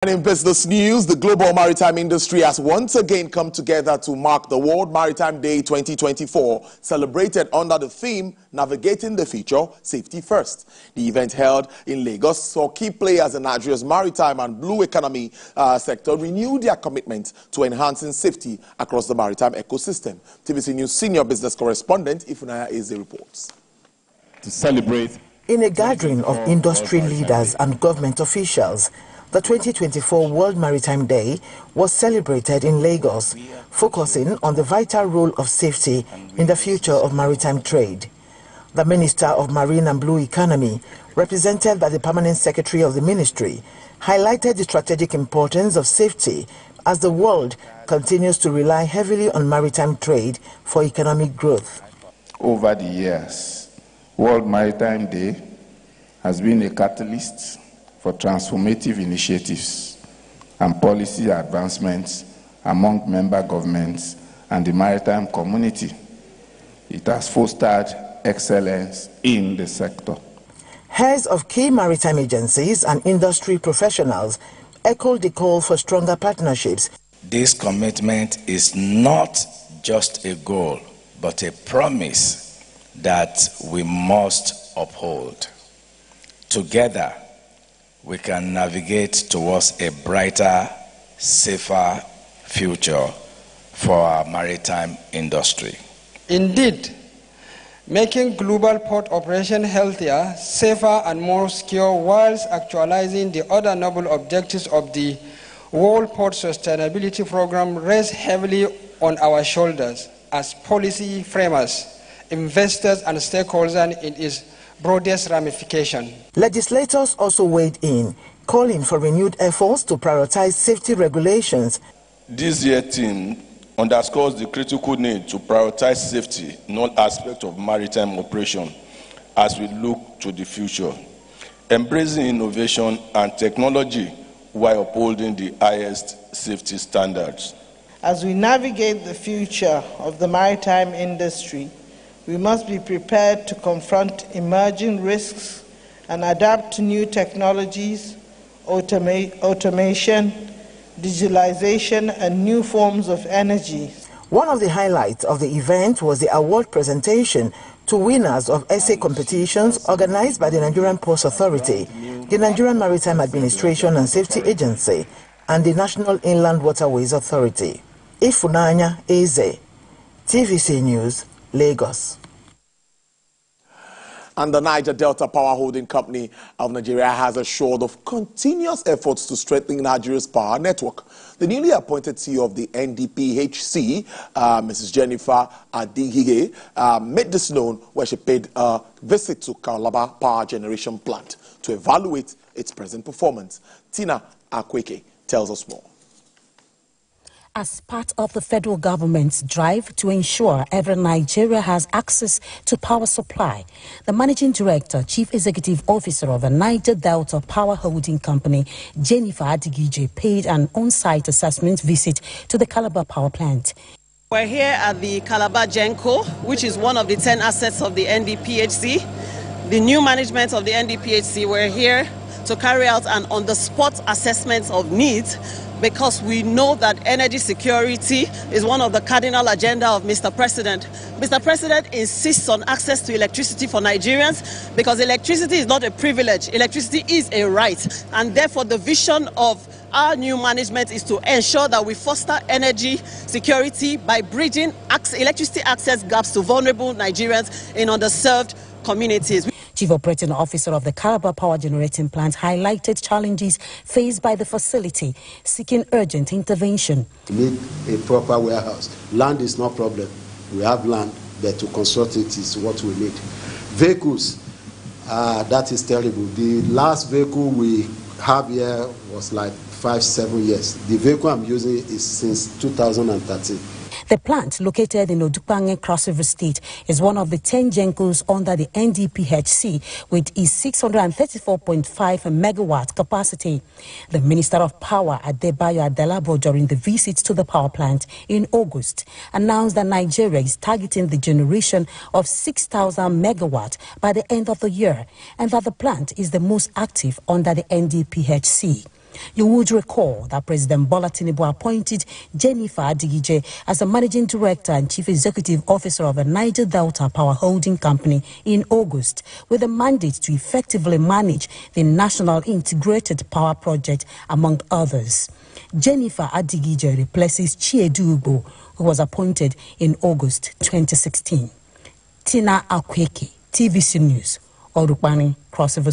And in business news, the global maritime industry has once again come together to mark the World Maritime Day 2024, celebrated under the theme, Navigating the Future, Safety First. The event held in Lagos saw key players in Nigeria's maritime and blue economy sector renew their commitment to enhancing safety across the maritime ecosystem. TVC News senior business correspondent Ifunanya Eze reports. To celebrate in a gathering of industry leaders and government officials, the 2024 World Maritime Day was celebrated in Lagos, focusing on the vital role of safety in the future of maritime trade. The Minister of Marine and Blue Economy, represented by the Permanent Secretary of the Ministry, highlighted the strategic importance of safety as the world continues to rely heavily on maritime trade for economic growth. Over the years, World Maritime Day has been a catalyst for transformative initiatives and policy advancements among member governments and the maritime community. It has fostered excellence in the sector. Heads of key maritime agencies and industry professionals echoed the call for stronger partnerships. This commitment is not just a goal, but a promise that we must uphold. Together, we can navigate towards a brighter, safer future for our maritime industry. Indeed, making global port operation healthier, safer and more secure whilst actualizing the other noble objectives of the World Port Sustainability Program rests heavily on our shoulders as policy framers, investors and stakeholders in its broadest ramification. Legislators also weighed in, calling for renewed efforts to prioritize safety regulations. This year's theme underscores the critical need to prioritize safety in all aspects of maritime operation as we look to the future, embracing innovation and technology while upholding the highest safety standards. As we navigate the future of the maritime industry, we must be prepared to confront emerging risks and adapt to new technologies, automation, digitalization, and new forms of energy. One of the highlights of the event was the award presentation to winners of essay competitions organized by the Nigerian Ports Authority, the Nigerian Maritime Administration and Safety Agency, and the National Inland Waterways Authority. Ifunanya Eze, TVC News, Lagos. And the Niger Delta Power Holding Company of Nigeria has assured of continuous efforts to strengthen Nigeria's power network. The newly appointed CEO of the NDPHC, Mrs. Jennifer Adigige, made this known when she paid a visit to Calabar Power Generation Plant to evaluate its present performance. Tina Akweke tells us more. As part of the federal government's drive to ensure every Nigeria has access to power supply, the Managing Director, Chief Executive Officer of the Niger Delta Power Holding Company, Jennifer Adigige, paid an on-site assessment visit to the Calabar Power Plant. We're here at the Calabar Genco, which is one of the 10 assets of the NDPHC. The new management of the NDPHC were here to carry out an on-the-spot assessment of needs, because we know that energy security is one of the cardinal agenda of Mr. President. Mr. President insists on access to electricity for Nigerians because electricity is not a privilege, electricity is a right, and therefore the vision of our new management is to ensure that we foster energy security by bridging electricity access gaps to vulnerable Nigerians in underserved communities. Chief Operating Officer of the Calabar Power Generating Plant highlighted challenges faced by the facility, seeking urgent intervention. We need a proper warehouse. Land is no problem. We have land, but to construct it is what we need. Vehicles, that is terrible. The last vehicle we have here was like 5-7 years. The vehicle I'm using is since 2013. The plant, located in Odukpange, Cross River State, is one of the 10 Gencos under the NDPHC with its 634.5 megawatt capacity. The Minister of Power, Adebayo Adelabo, during the visit to the power plant in August, announced that Nigeria is targeting the generation of 6,000 megawatt by the end of the year, and that the plant is the most active under the NDPHC. You would recall that President Bola Tinubu appointed Jennifer Adigije as the Managing Director and Chief Executive Officer of the Niger Delta Power Holding Company in August, with a mandate to effectively manage the National Integrated Power Project, among others. Jennifer Adigije replaces Chiedu Ugbo, who was appointed in August 2016. Tina Akweke, TVC News, Olukpani, Cross River.